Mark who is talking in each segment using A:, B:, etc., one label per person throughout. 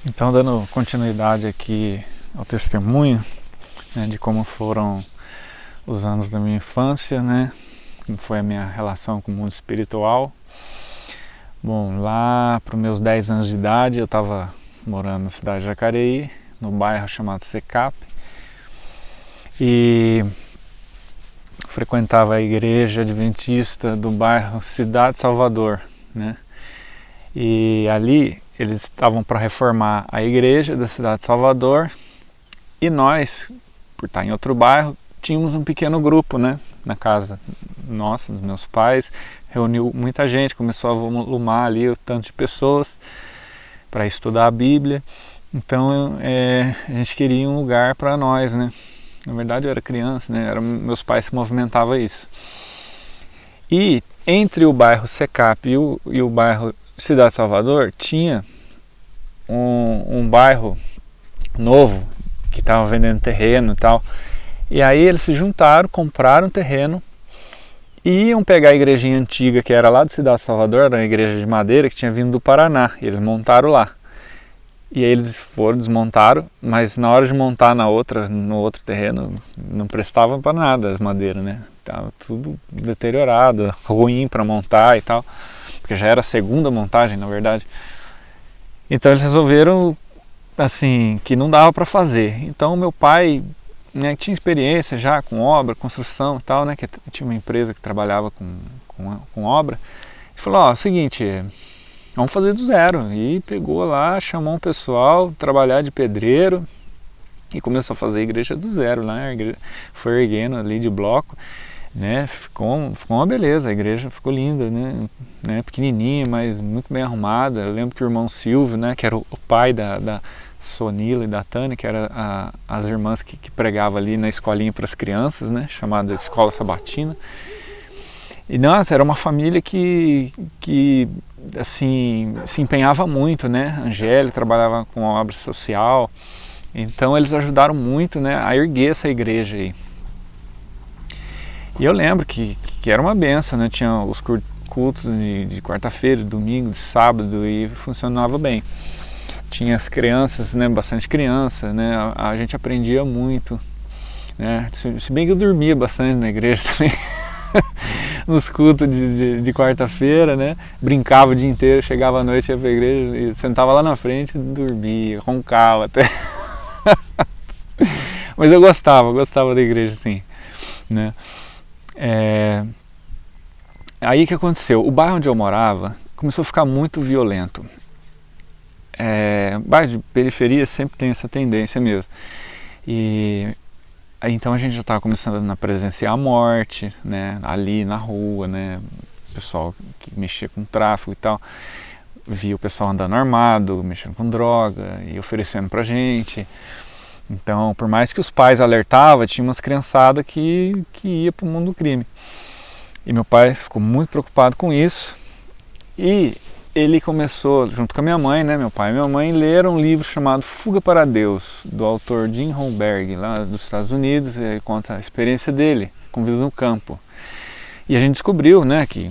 A: Então, dando continuidade aqui ao testemunho, né, de como foram os anos da minha infância, né, como foi a minha relação com o mundo espiritual. Bom, lá para os meus 10 anos de idade eu estava morando na cidade de Jacareí, no bairro chamado Secap, e frequentava a igreja adventista do bairro Cidade Salvador, né? E ali eles estavam para reformar a igreja da cidade de Salvador e nós, por estar em outro bairro, tínhamos um pequeno grupo, né, na casa nossa, dos meus pais. Reuniu muita gente, começou a volumar ali o tanto de pessoas para estudar a Bíblia. Então a gente queria um lugar para nós, né? Na verdade eu era criança, né? Meus pais se movimentavam isso. E entre o bairro Secap e o bairro Cidade Salvador tinha um bairro novo que estava vendendo terreno e tal. E aí eles se juntaram, compraram terreno e iam pegar a igrejinha antiga que era lá de Cidade Salvador, era uma igreja de madeira que tinha vindo do Paraná. E eles montaram lá. E aí eles foram, desmontaram, mas na hora de montar no outro terreno, não prestava para nada as madeiras, né? Tava tudo deteriorado, ruim para montar e tal, porque já era a segunda montagem, na verdade. Então eles resolveram, assim, que não dava para fazer. Então meu pai, né, que tinha experiência já com obra, construção e tal, né, que tinha uma empresa que trabalhava com obra, falou, ó, é o seguinte, vamos fazer do zero. E pegou lá, chamou um pessoal, trabalhar de pedreiro e começou a fazer a igreja do zero, né? Foi erguendo ali de bloco, né? Ficou uma beleza, a igreja ficou linda, né? Pequenininha, mas muito bem arrumada. Eu lembro que o irmão Silvio, né, que era o pai da Sonila e da Tânia, que eram as irmãs que pregavam ali na escolinha para as crianças, né, chamada Escola Sabatina. E nossa, era uma família que assim, se empenhava muito, né? A Angélica trabalhava com obra social, então eles ajudaram muito, né, a erguer essa igreja aí. E eu lembro que era uma benção, né? Tinha os cultos de quarta-feira, de domingo, de sábado e funcionava bem. Tinha as crianças, né? Bastante criança, né? A gente aprendia muito, né? Se bem que eu dormia bastante na igreja também. Nos cultos de quarta-feira, né? Brincava o dia inteiro, chegava à noite, ia pra igreja e sentava lá na frente e dormia, roncava até. Mas eu gostava da igreja, sim, né? Aí que aconteceu? O bairro onde eu morava começou a ficar muito violento. Bairro de periferia sempre tem essa tendência mesmo. E aí, então a gente já estava começando a presenciar a morte, né, ali na rua, né, o pessoal que mexia com tráfico e tal, via o pessoal andando armado, mexendo com droga e oferecendo pra gente. Então, por mais que os pais alertavam, tinha umas criançadas que ia pro mundo do crime. E meu pai ficou muito preocupado com isso e ele começou, junto com a minha mãe, né, meu pai e minha mãe, leram um livro chamado Fuga para Deus, do autor Jim Holmberg, lá dos Estados Unidos. Ele conta a experiência dele com vida no campo. E a gente descobriu, né, que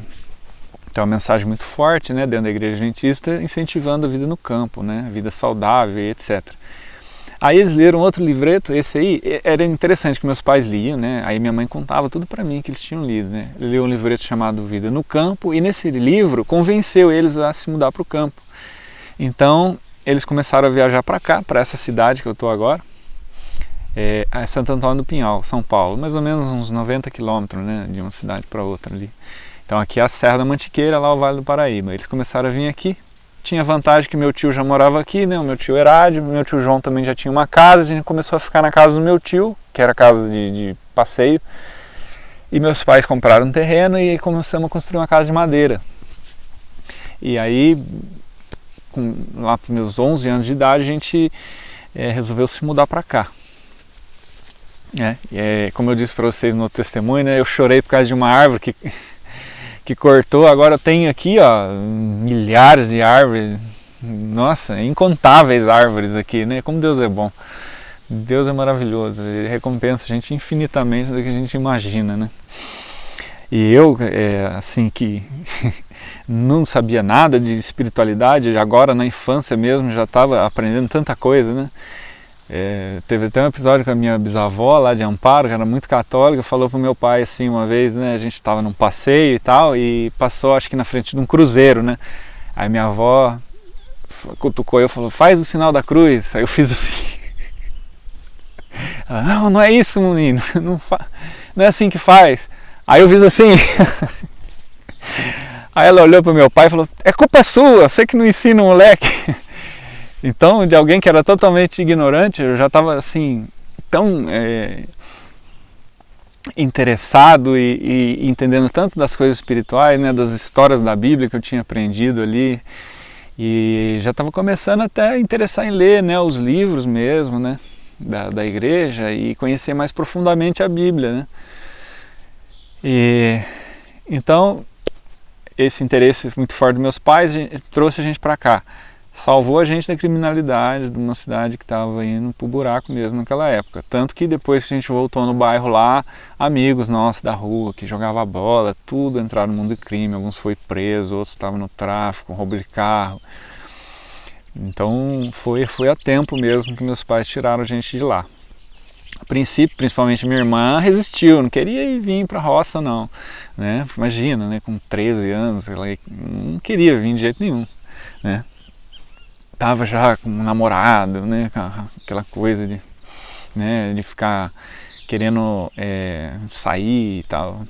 A: tem uma mensagem muito forte, né, dentro da igreja adventista, incentivando a vida no campo, né, vida saudável e etc. Aí eles leram outro livreto, esse aí era interessante que meus pais liam, né? Aí minha mãe contava tudo para mim que eles tinham lido, né? Ele leu um livreto chamado Vida no Campo e nesse livro convenceu eles a se mudar para o campo. Então eles começaram a viajar para cá, para essa cidade que eu estou agora, Santo Antônio do Pinhal, São Paulo, mais ou menos uns 90 quilômetros, né, de uma cidade para outra ali. Então aqui é a Serra da Mantiqueira, lá o Vale do Paraíba. Eles começaram a vir aqui. Tinha vantagem que meu tio já morava aqui, né? O meu tio Herádio, meu tio João também já tinha uma casa. A gente começou a ficar na casa do meu tio, que era casa de passeio. E meus pais compraram um terreno e começamos a construir uma casa de madeira. E aí, lá para meus 11 anos de idade, a gente resolveu se mudar para cá. Como eu disse para vocês no testemunho, né? Eu chorei por causa de uma árvore que cortou. Agora eu tenho aqui, ó, milhares de árvores, nossa, incontáveis árvores aqui, né? Como Deus é bom, Deus é maravilhoso, Ele recompensa a gente infinitamente do que a gente imagina, né? E eu, assim, que não sabia nada de espiritualidade, agora na infância mesmo já estava aprendendo tanta coisa, né? Teve até um episódio com a minha bisavó lá de Amparo, que era muito católica, falou pro meu pai assim uma vez, né? A gente estava num passeio e tal, e passou acho que na frente de um cruzeiro, né? Aí minha avó cutucou eu e falou, faz o sinal da cruz. Aí eu fiz assim. Ela, não, não é isso, menino, não é assim que faz. Aí eu fiz assim. Aí ela olhou para meu pai e falou, é culpa sua, você que não ensina o moleque. Então, de alguém que era totalmente ignorante, eu já estava assim, tão interessado e entendendo tanto das coisas espirituais, né, das histórias da Bíblia que eu tinha aprendido ali, e já estava começando até a interessar em ler, né, os livros mesmo, né, da igreja e conhecer mais profundamente a Bíblia, né. E então esse interesse muito forte dos meus pais trouxe a gente para cá. Salvou a gente da criminalidade de uma cidade que estava indo pro buraco mesmo naquela época. Tanto que depois que a gente voltou no bairro lá, amigos nossos da rua que jogavam bola, tudo entraram no mundo do crime, alguns foi preso, outros estavam no tráfico, roubo de carro. Então foi a tempo mesmo que meus pais tiraram a gente de lá. A princípio, principalmente minha irmã, resistiu, não queria ir vir para a roça não, né? Imagina, né? Com 13 anos, ela não queria vir de jeito nenhum, né? Tava já com um namorado, né? Aquela coisa de, né? De ficar querendo sair e tal.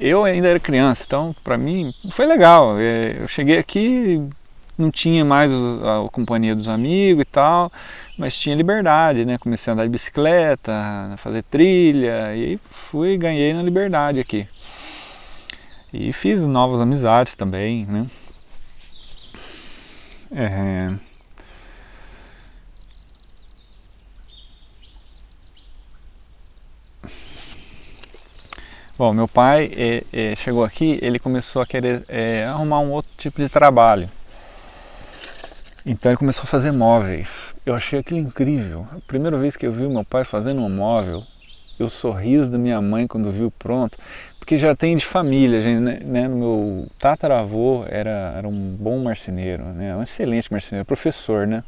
A: Eu ainda era criança, então para mim foi legal. Eu cheguei aqui, não tinha mais a companhia dos amigos e tal, mas tinha liberdade, né? Comecei a andar de bicicleta, a fazer trilha, e aí ganhei na liberdade aqui. E fiz novas amizades também, né? Bom, meu pai chegou aqui, ele começou a querer arrumar um outro tipo de trabalho. Então ele começou a fazer móveis. Eu achei aquilo incrível. A primeira vez que eu vi o meu pai fazendo um móvel, o sorriso da minha mãe quando viu pronto, porque já tem de família, gente, né? Meu tataravô era um bom marceneiro, né? Um excelente marceneiro, professor, né?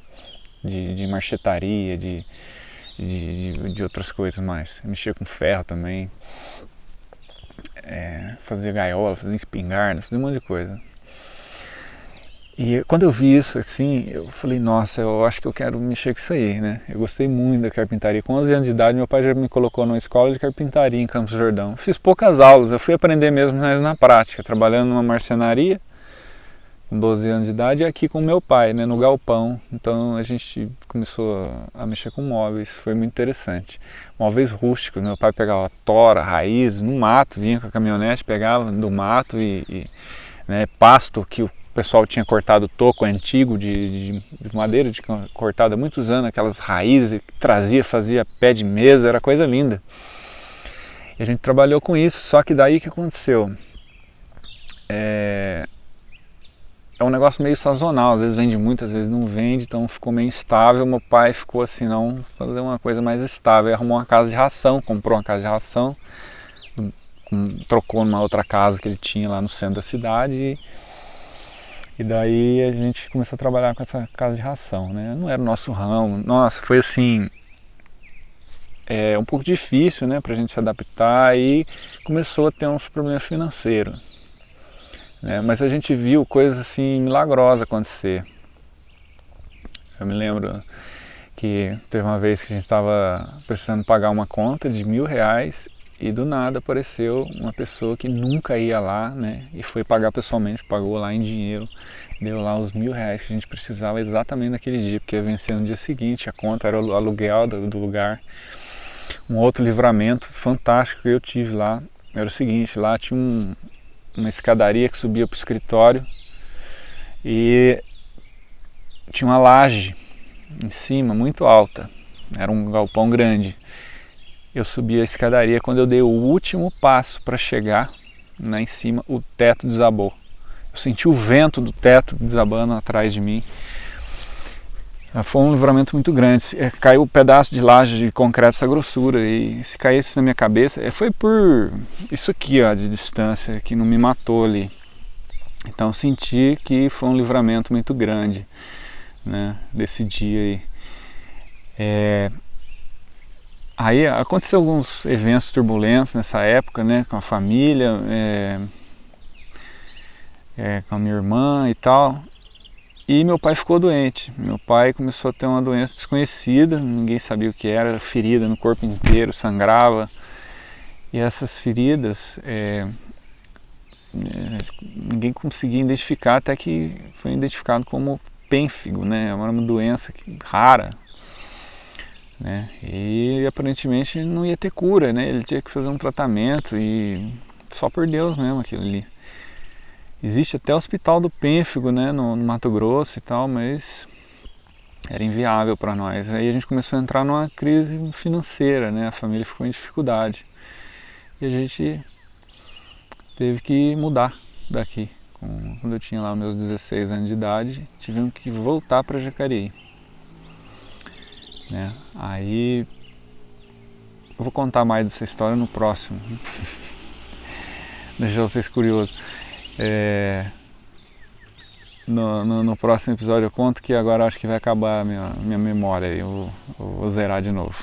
A: De marchetaria, de outras coisas mais. Mexia com ferro também, fazia gaiola, fazia espingarda, fazia um monte de coisa. E quando eu vi isso assim, eu falei, nossa, eu acho que eu quero mexer com isso aí, né? Eu gostei muito da carpintaria. Com 11 anos de idade, meu pai já me colocou numa escola de carpintaria em Campos do Jordão. Fiz poucas aulas, eu fui aprender mesmo mas na prática, trabalhando numa marcenaria, com 12 anos de idade, e aqui com meu pai, né, no galpão. Então a gente começou a mexer com móveis, foi muito interessante. Móveis rústicos, meu pai pegava tora, raiz, no mato, vinha com a caminhonete, pegava do mato né, pasto que o pessoal tinha cortado toco antigo de madeira cortada há muitos anos, aquelas raízes, trazia, fazia pé de mesa, era coisa linda. E a gente trabalhou com isso, só que daí o que aconteceu? É um negócio meio sazonal, às vezes vende muito, às vezes não vende, então ficou meio instável. Meu pai ficou assim, não, fazer uma coisa mais estável, ele arrumou uma casa de ração, comprou uma casa de ração, trocou numa outra casa que ele tinha lá no centro da cidade. E daí a gente começou a trabalhar com essa casa de ração, né? Não era o nosso ramo. Nossa, foi assim, um pouco difícil, né, pra gente se adaptar, e começou a ter uns problemas financeiros, né? Mas a gente viu coisas assim milagrosas acontecer. Eu me lembro que teve uma vez que a gente estava precisando pagar uma conta de R$1.000 e do nada apareceu uma pessoa que nunca ia lá, né, e foi pagar pessoalmente, pagou lá em dinheiro, deu lá os R$1.000 que a gente precisava exatamente naquele dia, porque ia vencer no dia seguinte, a conta era o aluguel do lugar. Um outro livramento fantástico que eu tive lá era o seguinte: lá tinha uma escadaria que subia para o escritório e tinha uma laje em cima, muito alta, era um galpão grande. Eu subi a escadaria, quando eu dei o último passo para chegar lá em cima, o teto desabou. Eu senti o vento do teto desabando atrás de mim. Foi um livramento muito grande. Caiu um pedaço de laje de concreto dessa grossura, e se caísse na minha cabeça, foi por isso aqui, ó, de distância, que não me matou ali. Então senti que foi um livramento muito grande, né, desse dia aí. Aí aconteceu alguns eventos turbulentos nessa época, né, com a família, com a minha irmã e tal. E meu pai ficou doente. Meu pai começou a ter uma doença desconhecida, ninguém sabia o que era, ferida no corpo inteiro, sangrava. E essas feridas, ninguém conseguia identificar, até que foi identificado como pênfigo, né? É uma doença rara, né? E aparentemente não ia ter cura, né? Ele tinha que fazer um tratamento, e só por Deus mesmo aquilo ali. Existe até o hospital do pênfigo, né, no Mato Grosso e tal, mas era inviável para nós. Aí a gente começou a entrar numa crise financeira, né? A família ficou em dificuldade. E a gente teve que mudar daqui. Quando eu tinha lá meus 16 anos de idade, tivemos que voltar para Jacareí, né? Aí eu vou contar mais dessa história no próximo. Deixar vocês curiosos. No próximo episódio eu conto, que agora acho que vai acabar a minha memória, eu vou zerar de novo.